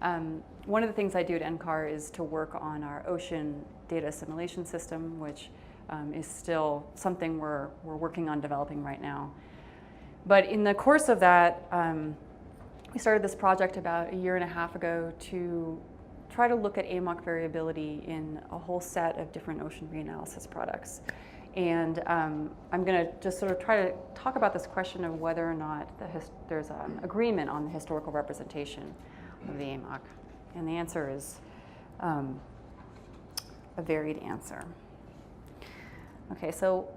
One of the things I do at NCAR is to work on our ocean data assimilation system, which is still something we're working on developing right now. But in the course of that, we started this project about 1.5 years ago to try to look at AMOC variability in a whole set of different ocean reanalysis products. And I'm going to just sort of try to talk about this question of whether or not there's an agreement on the historical representation of the AMOC. And the answer is a varied answer. Okay, so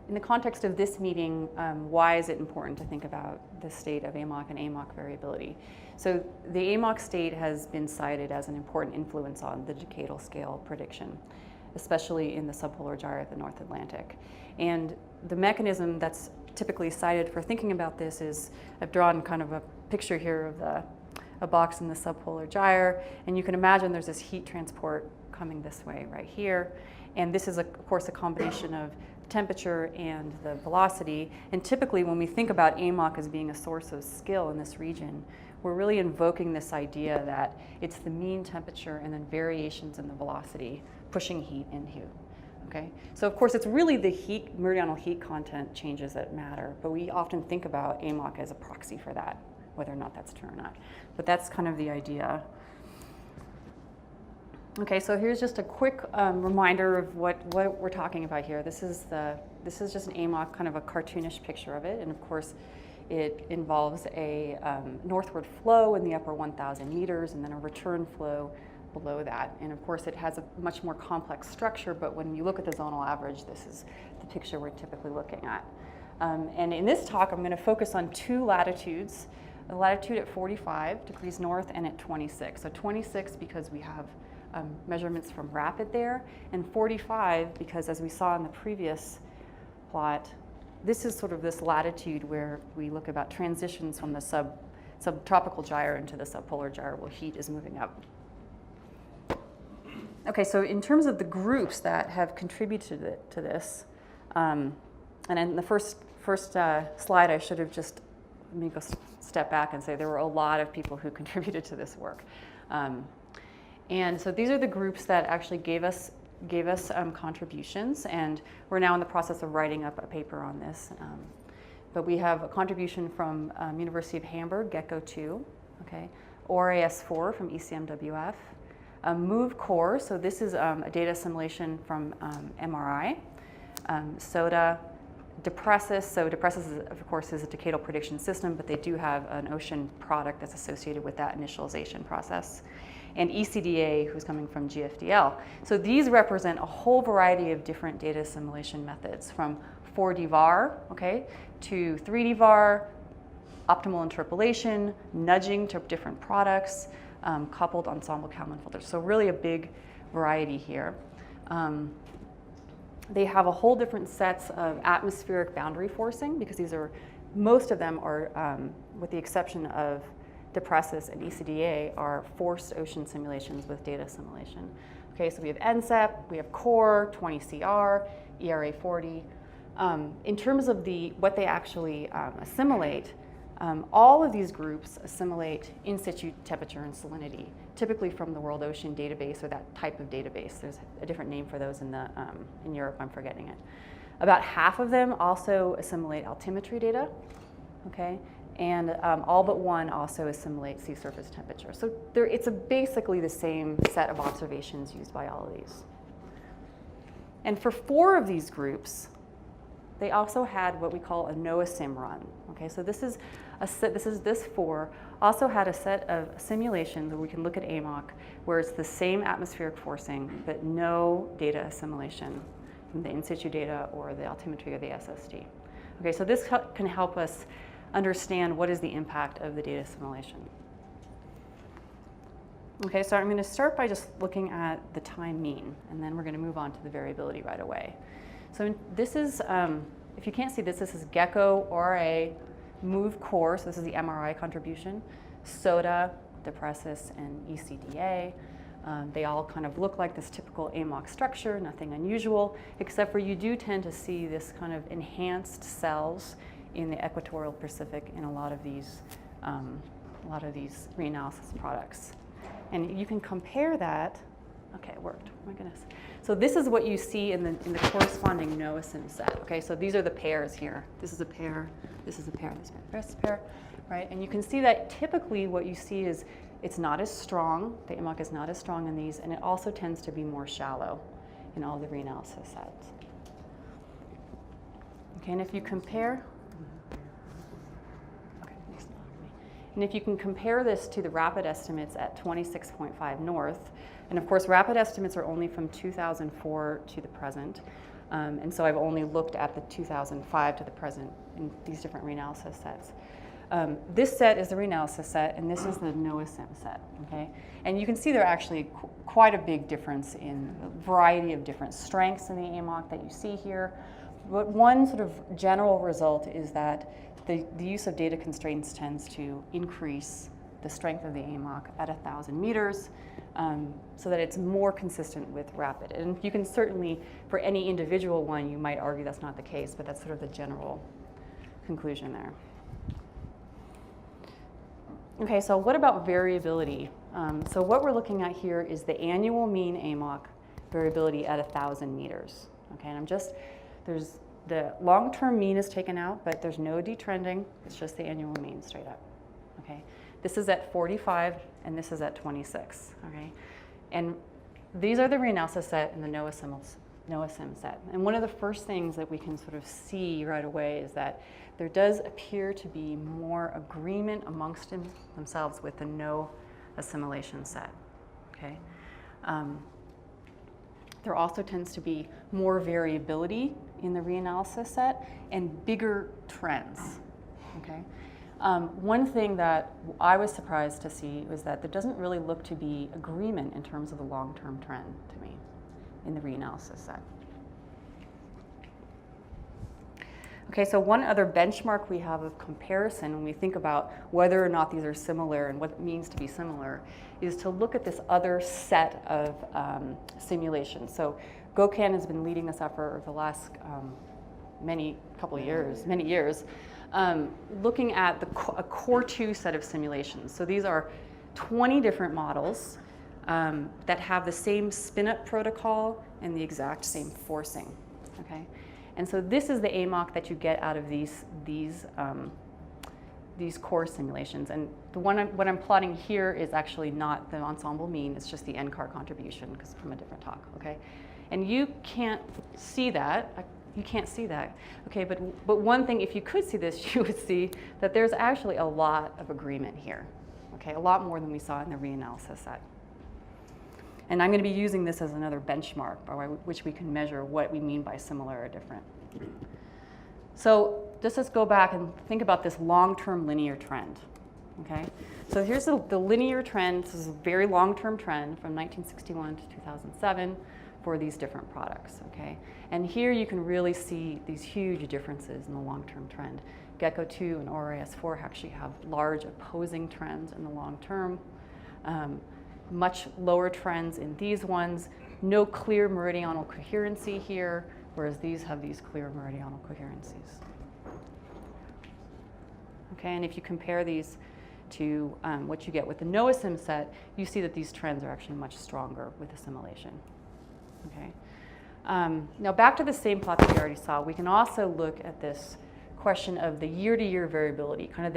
in the context of this meeting, why is it important to think about the state of AMOC and AMOC variability? So the AMOC state has been cited as an important influence on the decadal scale prediction, especially in the subpolar gyre of the North Atlantic. And the mechanism that's typically cited for thinking about this is, I've drawn kind of a picture here of a box in the subpolar gyre, and you can imagine there's this heat transport coming this way right here. And this is, of course, a combination of temperature and the velocity. And typically when we think about AMOC as being a source of skill in this region, we're really invoking this idea that it's the mean temperature and then variations in the velocity pushing heat into. Okay? So of course it's really the heat, meridional heat content changes that matter, but we often think about AMOC as a proxy for that, whether or not that's true or not. But that's kind of the idea. Okay, so here's just a quick reminder of what we're talking about here. This is just an AMOC, kind of a cartoonish picture of it, and of course it involves a northward flow in the upper 1,000 meters and then a return flow below that. And of course it has a much more complex structure, but when you look at the zonal average, this is the picture we're typically looking at. And in this talk, I'm going to focus on two latitudes, a latitude at 45 degrees north and at 26. So 26 because we have measurements from RAPID there, and 45 because, as we saw in the previous plot, this is sort of this latitude where we look about transitions from the subtropical gyre into the subpolar gyre where heat is moving up. Okay, so in terms of the groups that have contributed to this, and in the first slide I should have just, let me go step back and say there were a lot of people who contributed to this work. And so these are the groups that actually gave us contributions, and we're now in the process of writing up a paper on this. But we have a contribution from University of Hamburg, GECO 2, okay, ORAS4 from ECMWF, MOVE Core, so this is a data assimilation from MRI, SODA, Depressus, so Depressus, of course, is a decadal prediction system, but they do have an ocean product that's associated with that initialization process, and ECDA, who's coming from GFDL. So these represent a whole variety of different data assimilation methods, from 4D VAR, okay, to 3D VAR, optimal interpolation, nudging to different products, coupled ensemble Kalman filters. So really a big variety here. They have a whole different sets of atmospheric boundary forcing, because these are, most of them are, with the exception of Depressus and ECDA, are forced ocean simulations with data assimilation. Okay, so we have NCEP, we have CORE, 20CR, ERA 40. In terms of what they actually assimilate, all of these groups assimilate in situ temperature and salinity, typically from the World Ocean Database or that type of database. There's a different name for those in Europe, I'm forgetting it. About half of them also assimilate altimetry data, okay? And all but one also assimilate sea surface temperature. So it's basically the same set of observations used by all of these. And for 4 of these groups, they also had what we call a NOAA-SIM run. Okay, so this 4 also had a set of simulations where we can look at AMOC, where it's the same atmospheric forcing, but no data assimilation from the in situ data or the altimetry or the SSD. Okay, so this can help us understand what is the impact of the data assimilation. Okay, so I'm going to start by just looking at the time mean, and then we're going to move on to the variability right away. So this is, if you can't see this, this is GECO, ORA, MOVE Core, so this is the MRI contribution, SODA, Depressus, and ECDA. They all kind of look like this typical AMOC structure, nothing unusual, except for you do tend to see this kind of enhanced cells in the equatorial Pacific in a lot of these a lot of these reanalysis products. And you can compare that. Okay, it worked. Oh my goodness. So this is what you see in the corresponding NOASIM set. Okay, so these are the pairs here. This is a pair. This is a pair. This is a pair. Right? And you can see that typically what you see is it's not as strong. The AMOC is not as strong in these, and it also tends to be more shallow in all the reanalysis sets. Okay, and if you compare, and if you can compare this to the rapid estimates at 26.5 north, and of course rapid estimates are only from 2004 to the present, and so I've only looked at the 2005 to the present in these different reanalysis sets. This set is the reanalysis set, and this is the NOASIM set, okay? And you can see there are actually quite a big difference in a variety of different strengths in the AMOC that you see here. But one sort of general result is that the use of data constraints tends to increase the strength of the AMOC at 1,000 meters so that it's more consistent with rapid. And you can certainly, for any individual one, you might argue that's not the case, but that's sort of the general conclusion there. Okay, so what about variability? So what we're looking at here is the annual mean AMOC variability at 1,000 meters. Okay, and there's the long-term mean is taken out, but there's no detrending. It's just the annual mean straight up. Okay, this is at 45, and this is at 26. Okay, and these are the reanalysis set and the NOASIM set. And one of the first things that we can sort of see right away is that there does appear to be more agreement amongst themselves with the no assimilation set. Okay. There also tends to be more variability in the reanalysis set and bigger trends. Okay. One thing that I was surprised to see was that there doesn't really look to be agreement in terms of the long-term trend to me in the reanalysis set. Okay, so one other benchmark we have of comparison when we think about whether or not these are similar and what it means to be similar is to look at this other set of simulations. So GoCan has been leading this effort over the last many years, looking at a core 2 set of simulations. So these are 20 different models that have the same spin-up protocol and the exact same forcing. Okay. And so this is the AMOC that you get out of these core simulations. And what I'm plotting here is actually not the ensemble mean, it's just the NCAR contribution, because it's from a different talk, okay? And you can't see that. You can't see that, okay? But one thing, if you could see this, you would see that there's actually a lot of agreement here, okay? A lot more than we saw in the reanalysis set. And I'm going to be using this as another benchmark by which we can measure what we mean by similar or different. So let's go back and think about this long-term linear trend. Okay? So here's the linear trend. This is a very long-term trend from 1961 to 2007 for these different products. Okay? And here you can really see these huge differences in the long-term trend. Gecko 2 and ORAS4 actually have large opposing trends in the long term. Much lower trends in these ones, no clear meridional coherency here, whereas these have these clear meridional coherencies. Okay, and if you compare these to what you get with the NOASIM set, you see that these trends are actually much stronger with assimilation. Okay. Now back to the same plot that we already saw, we can also look at this question of the year-to-year variability, kind of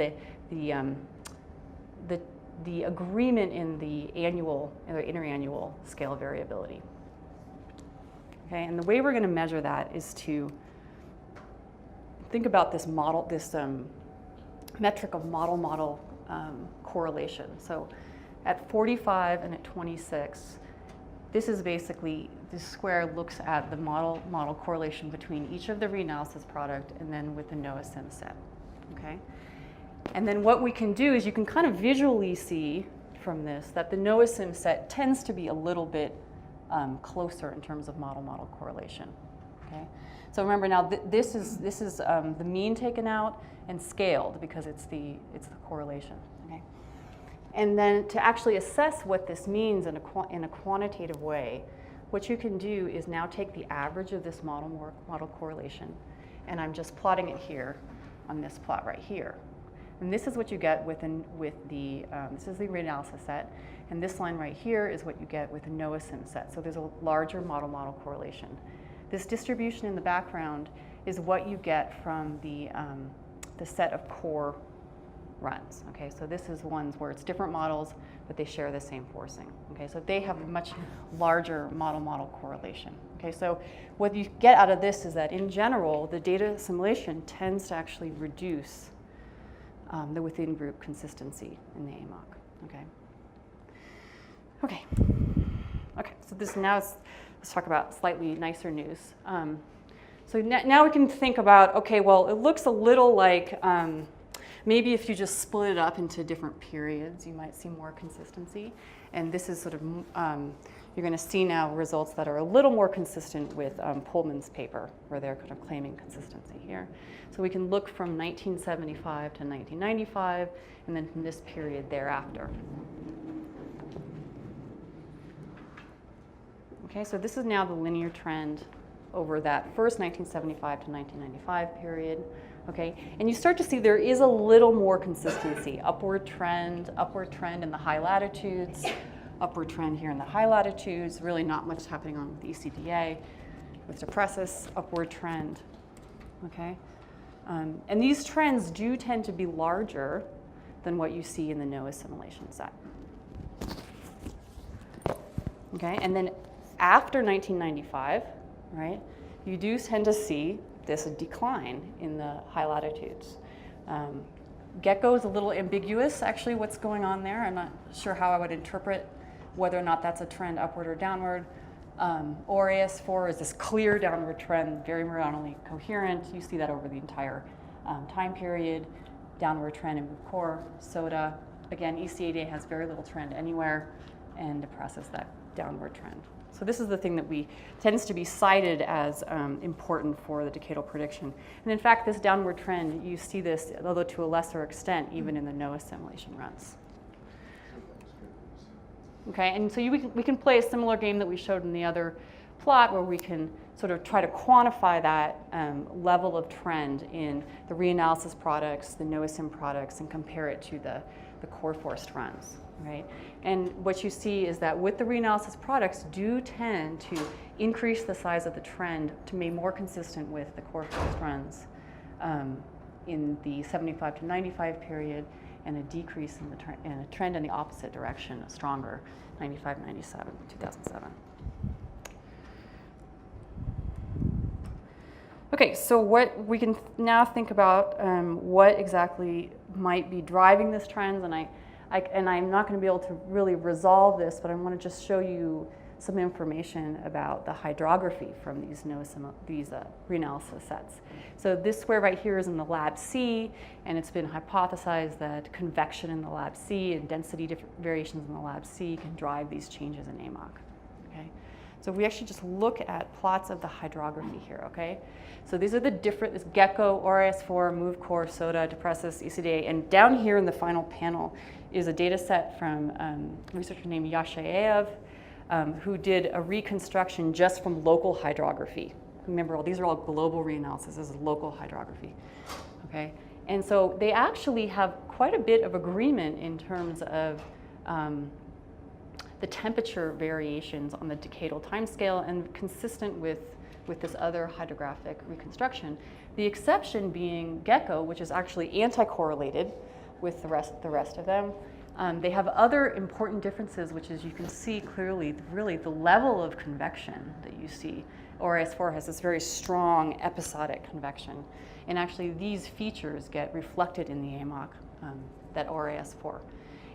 the agreement in the annual or interannual scale variability. Okay, and the way we're going to measure that is to think about this model, this metric of model-model correlation. So at 45 and at 26, this is basically, this square looks at the model correlation between each of the reanalysis product and then with the NOASIM set. Okay. And then what we can do is you can kind of visually see from this that the NOASIM set tends to be a little bit closer in terms of model-model correlation. Okay? So remember now this is the mean taken out and scaled because it's the correlation. Okay? And then to actually assess what this means in a quantitative way, what you can do is now take the average of this model correlation, and I'm just plotting it here on this plot right here. And this is what you get with the, this is the reanalysis set. And this line right here is what you get with the NOAA-SIM set. So there's a larger model-model correlation. This distribution in the background is what you get from the set of core runs. Okay, so this is ones where it's different models, but they share the same forcing. Okay, so they have a much larger model-model correlation. Okay, so what you get out of this is that in general, the data assimilation tends to actually reduce the within group consistency in the AMOC. Okay. Okay. Okay. So this now let's talk about slightly nicer news. So now we can think about, okay, well, it looks a little like maybe if you just split it up into different periods, you might see more consistency. And this is sort of, you're going to see now results that are a little more consistent with Pullman's paper, where they're kind of claiming consistency here. So we can look from 1975 to 1995, and then from this period thereafter. Okay, so this is now the linear trend over that first 1975 to 1995 period. Okay, and you start to see there is a little more consistency, upward trend in the high latitudes, upward trend here in the high latitudes, really not much happening on with ECDA. With depressus, upward trend, okay? And these trends do tend to be larger than what you see in the NOAA assimilation set. Okay, and then after 1995, right, you do tend to see this decline in the high latitudes. Gecko is a little ambiguous, actually, what's going on there. I'm not sure how I would interpret whether or not that's a trend upward or downward. ORAS4 is this clear downward trend, very meridionally coherent. You see that over the entire time period. Downward trend in core, soda. Again, ECADA has very little trend anywhere and depresses that downward trend. So this is the thing that tends to be cited as important for the decadal prediction. And in fact, this downward trend, you see this, although to a lesser extent, even in the NOAA assimilation runs. Okay, and so we can play a similar game that we showed in the other plot, where we can sort of try to quantify that level of trend in the reanalysis products, the NOAA-SIM products, and compare it to the core forced runs, right? And what you see is that with the reanalysis products do tend to increase the size of the trend to be more consistent with the core forced runs in the 75 to 95 period, and a decrease in the trend in the opposite direction, a stronger 95, 97, 2007. Okay, so what we can now think about what exactly might be driving this trend, and I'm not going to be able to really resolve this, but I want to just show you some information about the hydrography from these reanalysis sets. So this square right here is in the lab C, and it's been hypothesized that convection in the lab C and density variations in the lab C can drive these changes in AMOC. Okay, so if we actually just look at plots of the hydrography here, okay? So these are the different, this Gecko, ORAS4, Move Core, SODA, Depressus, ECDA, and down here in the final panel is a data set from a researcher named Yashayev, who did a reconstruction just from local hydrography. Remember, these are all global reanalysis. This is local hydrography, okay? And so they actually have quite a bit of agreement in terms of the temperature variations on the decadal timescale, and consistent with this other hydrographic reconstruction. The exception being Gecko, which is actually anti-correlated with the rest of them. They have other important differences, which is you can see clearly really the level of convection that you see. ORAS4 has this very strong episodic convection. And actually these features get reflected in the AMOC, that ORAS4.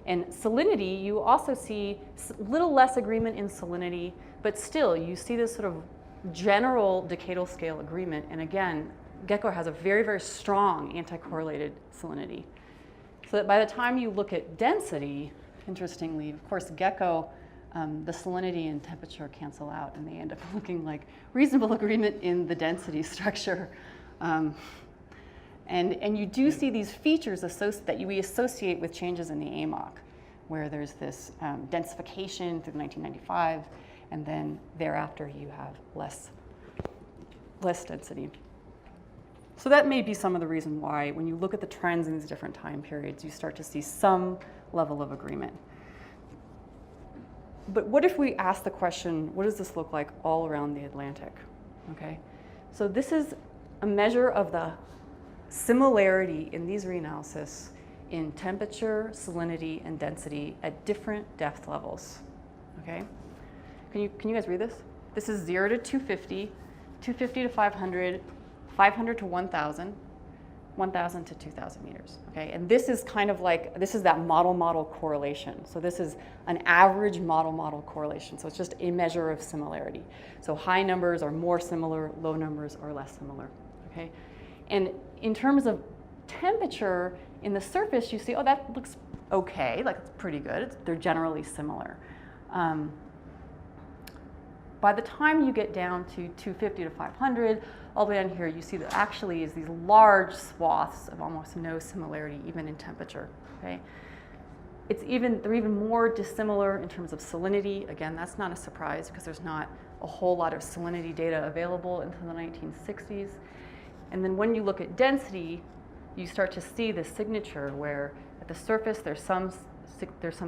And salinity, you also see a little less agreement in salinity, but still you see this sort of general decadal scale agreement. And again, Gecko has a very, very strong anti-correlated salinity. So that by the time you look at density, interestingly, of course, Gecko, the salinity and temperature cancel out, and they end up looking like reasonable agreement in the density structure. And you do see these features that we associate with changes in the AMOC, where there's this densification through 1995, and then thereafter you have less density. So that may be some of the reason why when you look at the trends in these different time periods, you start to see some level of agreement. But what if we ask the question, what does this look like all around the Atlantic? Okay, so this is a measure of the similarity in these reanalysis in temperature, salinity, and density at different depth levels. Okay, can you guys read this? This is 0 to 250, 250 to 500, 500 to 1,000, 1,000 to 2,000 meters. Okay, and this is kind of like, this is that model correlation. So this is an average model correlation. So it's just a measure of similarity. So high numbers are more similar, low numbers are less similar. Okay, and in terms of temperature in the surface, you see, oh, that looks okay, like it's pretty good. They're generally similar. By the time you get down to 250 to 500, all the way down here, you see that actually is these large swaths of almost no similarity, even in temperature. Okay, they're even more dissimilar in terms of salinity. Again, that's not a surprise because there's not a whole lot of salinity data available until the 1960s. And then when you look at density, you start to see this signature where at the surface there's some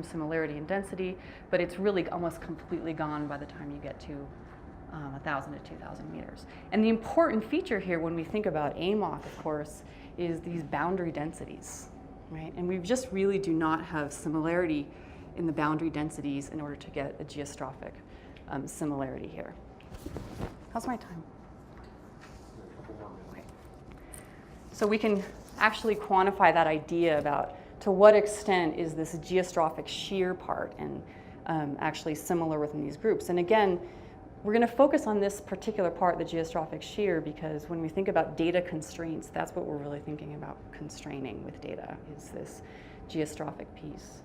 similarity in density, but it's really almost completely gone by the time you get to 1,000 to 2,000 meters. And the important feature here when we think about AMOC, of course, is these boundary densities, right? And we just really do not have similarity in the boundary densities in order to get a geostrophic similarity here. How's my time? Okay. So we can actually quantify that idea about to what extent is this geostrophic shear part and actually similar within these groups. And again, we're going to focus on this particular part, the geostrophic shear, because when we think about data constraints, that's what we're really thinking about constraining with data, is this geostrophic piece.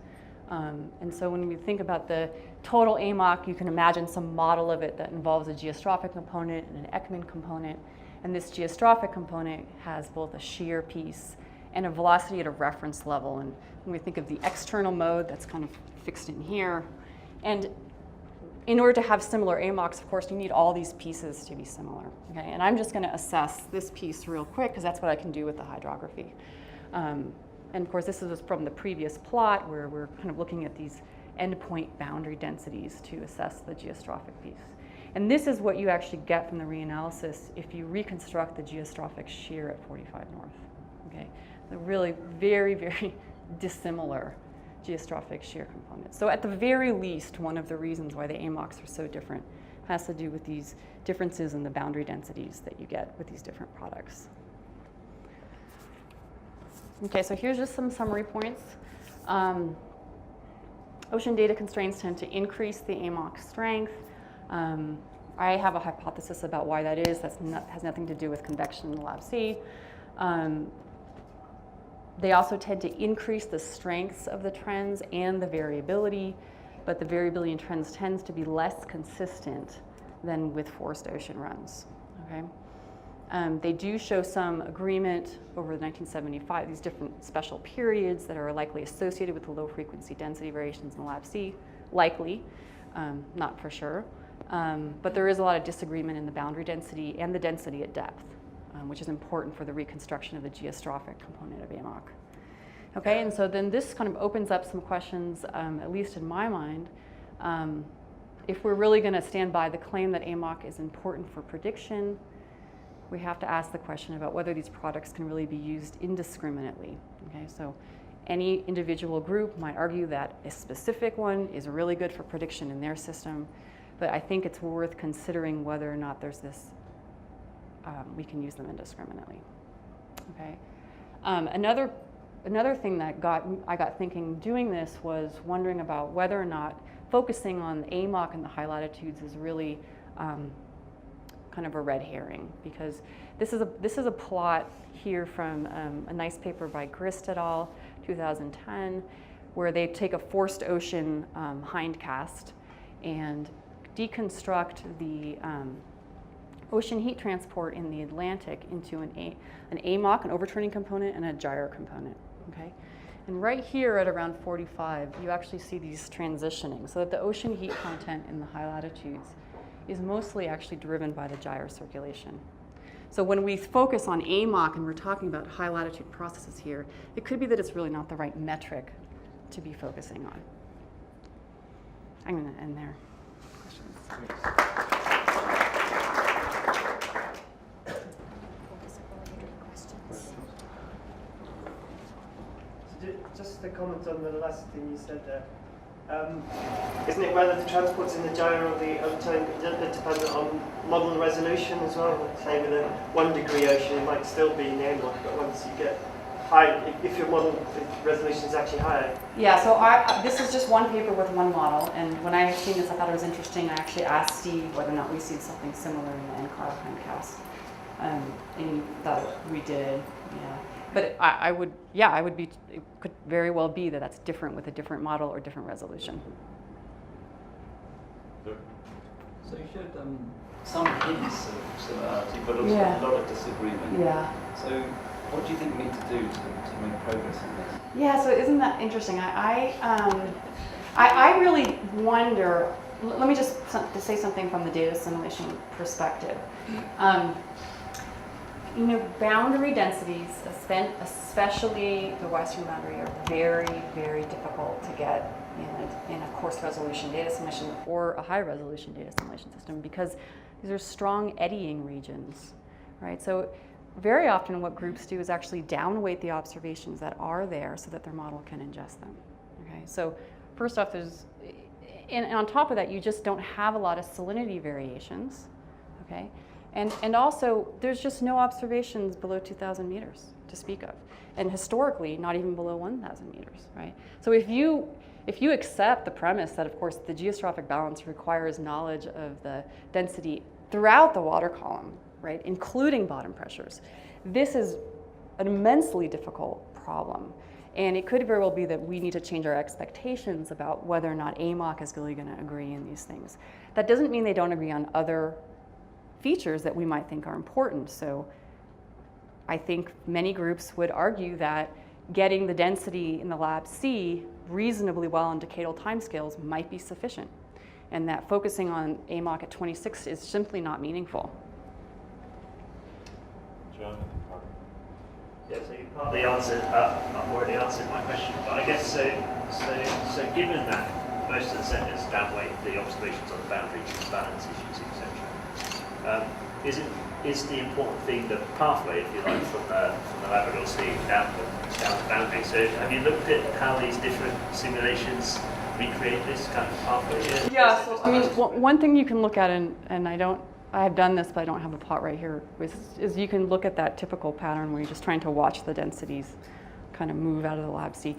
And so when we think about the total AMOC, you can imagine some model of it that involves a geostrophic component and an Ekman component. And this geostrophic component has both a shear piece and a velocity at a reference level. And when we think of the external mode, that's kind of fixed in here. And in order to have similar AMOCs, of course, you need all these pieces to be similar. Okay? And I'm just going to assess this piece real quick because that's what I can do with the hydrography. And of course, this is from the previous plot where we're kind of looking at these endpoint boundary densities to assess the geostrophic piece. And this is what you actually get from the reanalysis if you reconstruct the geostrophic shear at 45 north. Okay? The really very, very dissimilar geostrophic shear components. So at the very least, one of the reasons why the AMOCs are so different has to do with these differences in the boundary densities that you get with these different products. Okay, so here's just some summary points. Ocean data constraints tend to increase the AMOC strength. I have a hypothesis about why that is. That has nothing to do with convection in the lab C. They also tend to increase the strengths of the trends and the variability, but the variability in trends tends to be less consistent than with forced ocean runs. Okay? They do show some agreement over the 1975, these different special periods that are likely associated with the low frequency density variations in the lab C, likely, not for sure. But there is a lot of disagreement in the boundary density and the density at depth, which is important for the reconstruction of the geostrophic component of AMOC. Okay, and so then this kind of opens up some questions, at least in my mind. If we're really going to stand by the claim that AMOC is important for prediction, we have to ask the question about whether these products can really be used indiscriminately. Okay, so any individual group might argue that a specific one is really good for prediction in their system, but I think it's worth considering whether or not there's this, we can use them indiscriminately. Okay. Another thing that I got thinking doing this was wondering about whether or not focusing on the AMOC and the high latitudes is really kind of a red herring, because this is a plot here from a nice paper by Decadal, 2010, where they take a forced ocean hindcast and deconstruct the ocean heat transport in the Atlantic into an AMOC, an overturning component, and a gyre component. Okay, and right here at around 45, you actually see these transitioning, so that the ocean heat content in the high latitudes is mostly actually driven by the gyre circulation. So when we focus on AMOC and we're talking about high latitude processes here, it could be that it's really not the right metric to be focusing on. I'm going to end there. Just a comment on the last thing you said there. Isn't it whether the transport's in the gyro or the uptime dependent on model resolution as well? Like say with a 1 degree ocean, it might still be in the AMOC, but once you get high, if your model resolution is actually higher. Yeah, so this is just one paper with one model, and when I seen this, I thought it was interesting. I actually asked Steve whether or not we see something similar in the NCAR timecast, and he thought we did. Yeah. But I would be, it could very well be that that's different with a different model or different resolution. So you showed some hints of similarity, but also a lot of disagreement. Yeah. So what do you think we need to do to make progress in this? Yeah, so isn't that interesting? I really wonder, let me just say something from the data assimilation perspective. You know, boundary densities, especially the western boundary, are very, very difficult to get in a coarse resolution data assimilation or a high resolution data assimilation system because these are strong eddying regions, right? So very often what groups do is actually downweight the observations that are there so that their model can ingest them, okay? So first off, and on top of that, you just don't have a lot of salinity variations, okay? And also, there's just no observations below 2,000 meters to speak of. And historically, not even below 1,000 meters, right? So if you accept the premise that, of course, the geostrophic balance requires knowledge of the density throughout the water column, right, including bottom pressures, this is an immensely difficult problem. And it could very well be that we need to change our expectations about whether or not AMOC is really going to agree in these things. That doesn't mean they don't agree on other features that we might think are important. So I think many groups would argue that getting the density in the lab C reasonably well on decadal timescales might be sufficient, and that focusing on AMOC at 26 is simply not meaningful. John? Yeah, so you partly answered, I've already answered my question, but I guess so given that most of the centres downweight the observations on the boundary balance issues, etc. Is the important thing the pathway, if you like, from the Labrador Sea down the boundary? So have you looked at how these different simulations recreate this kind of pathway? Yeah, so I mean, one thing you can look at, and I have done this, but I don't have a plot right here, is you can look at that typical pattern where you're just trying to watch the densities kind of move out of the lab C.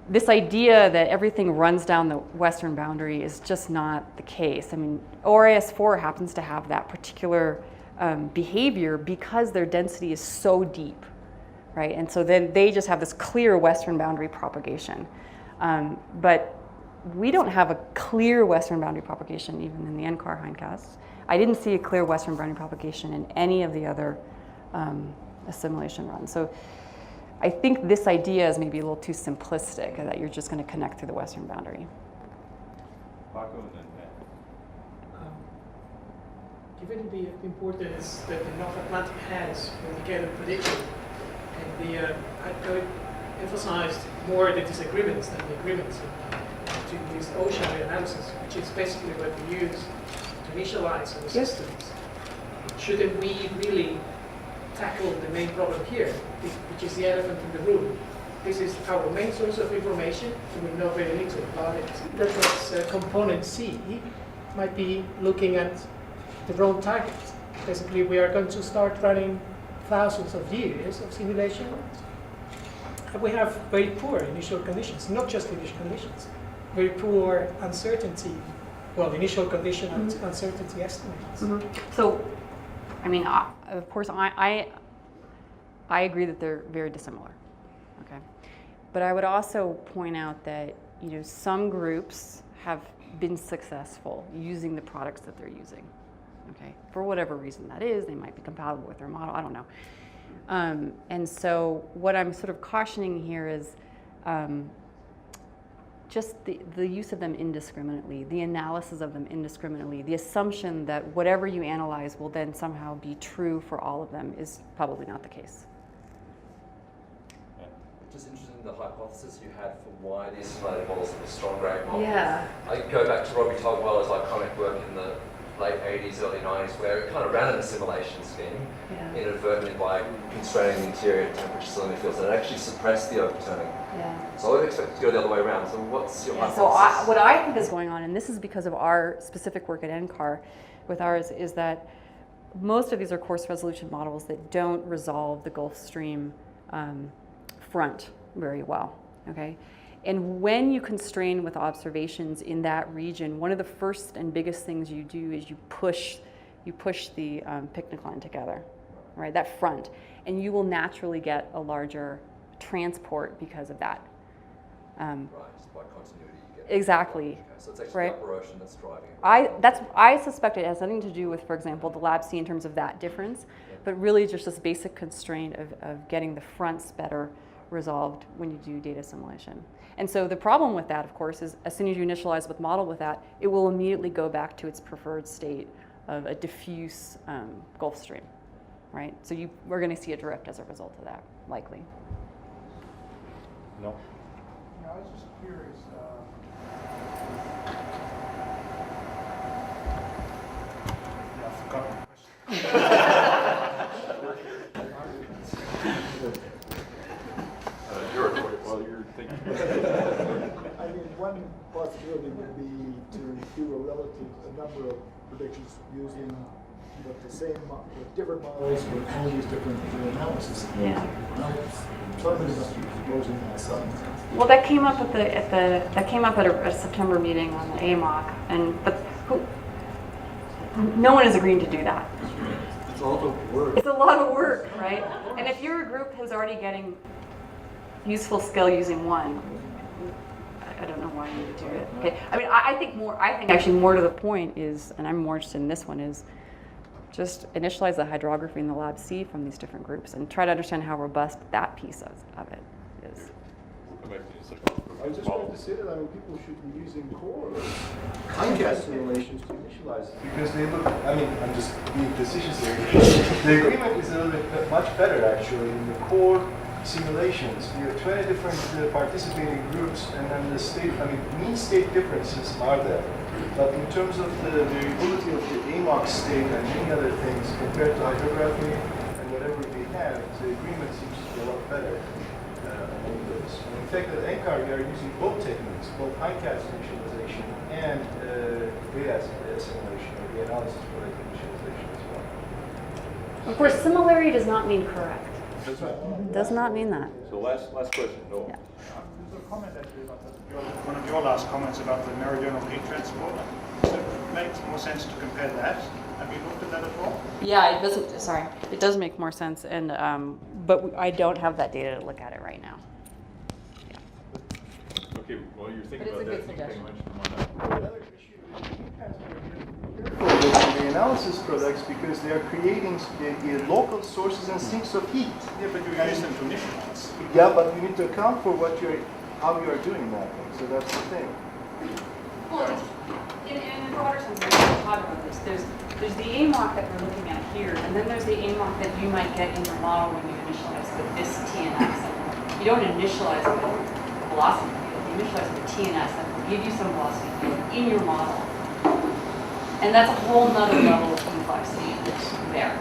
This idea that everything runs down the western boundary is just not the case. I mean, ORAS4 happens to have that particular behavior because their density is so deep, right? And so then they just have this clear western boundary propagation. But we don't have a clear western boundary propagation even in the NCAR hindcasts. I didn't see a clear western boundary propagation in any of the other assimilation runs. So I think this idea is maybe a little too simplistic, that you're just going to connect through the western boundary. Given the importance that the North Atlantic has for decadal prediction, and I would emphasize more the disagreements than the agreements to this ocean reanalysis, which is basically what we use to initialize our systems. Shouldn't we really tackle the main problem here, which is the elephant in the room? This is our main source of information, and we know very little about it. That's component C might be looking at the wrong target. Basically, we are going to start running thousands of years of simulation. And we have very poor initial conditions, not just initial conditions, very poor uncertainty, well, initial condition and uncertainty estimates. So, I mean, of course, I agree that they're very dissimilar, okay? But I would also point out that, you know, some groups have been successful using the products that they're using, okay? For whatever reason that is, they might be compatible with their model, I don't know. And so what I'm sort of cautioning here is just the use of them indiscriminately, the analysis of them indiscriminately, the assumption that whatever you analyze will then somehow be true for all of them is probably not the case. Just interested in the hypothesis you had for why the assimilated models are the strong grade models. Yeah. I go back to Robbie Togwell's iconic work in the late 80s, early 90s, where it kind of ran an assimilation scheme inadvertently by constraining the interior temperature cylinder fields, and it actually suppressed the overturning. Yeah. So I would expect it to go the other way around. So what's your hypothesis? So what I think is going on, and this is because of our specific work at NCAR with ours, is that most of these are coarse resolution models that don't resolve the Gulf Stream front very well, okay? And when you constrain with observations in that region, one of the first and biggest things you do is you push the picnic line together, right? That front, and you will naturally get a larger transport because of that. Right, just by continuity you get exactly. Okay, so it's actually Right. the upper ocean that's driving it. I suspect it has nothing to do with, for example, the Lab C in terms of that difference, but really just this basic constraint of getting the fronts better resolved when you do data assimilation. And so the problem with that, of course, is as soon as you initialize with model with that, it will immediately go back to its preferred state of a diffuse Gulf Stream, right? So we're going to see a drift as a result of that, likely. No. Yeah, I was just curious. Yeah, I forgot my question. You're recording while you're thinking. I mean, one possibility would be to do a number of predictions using the same, with different models with all these different analysis. Yeah. Somebody must be proposing that something. Well, that came up at a September meeting on the AMOC, but no one is agreeing to do that. It's a lot of work. It's a lot of work, right? And if your group is already getting useful skill using one, I don't know why you would do it. Okay, I mean, I think actually more to the point is, and I'm more interested in this one, is just initialize the hydrography in the Lab C from these different groups and try to understand how robust that piece of it is. I just wanted to say that people should be using core high-gas simulations to initialize it, because they look, I'm just being facetious here. The agreement is a little bit much better actually in the core simulations. You have 20 different participating groups, and then the state, mean state differences are there. But in terms of the variability of the AMOC state and many other things compared to hydrography and whatever we have, the agreement seems to be a lot better among those. And in fact, at NCAR we are using both techniques, both high-gas initialization and data assimilation, or Reanalysis product initialization as well. Of course, similarity does not mean correct. That's right. It does not mean that. So last question, no. Yeah. There's a comment actually about one of your last comments about the meridional heat transport. Does it make more sense to compare that? Have you looked at that at all? Yeah, it doesn't. Sorry, it does make more sense, and but I don't have that data to look at it right now. Okay, well, you're thinking But about it's a that. good Anything suggestion. mentioned on that? Another issue is heat transport. With the analysis products, because they are creating local sources and sinks of heat. Yeah, but you use them to initialize. Yeah, but you need to account for how you are doing that. So that's the thing. Well, in a broader sense, we can talk about this. There's the AMOC that we're looking at here, and then there's the AMOC that you might get in your model when you initialize with this TNS. You don't initialize with velocity field, you initialize with TNS that will give you some velocity field in your model. And that's a whole nother level of complexity there.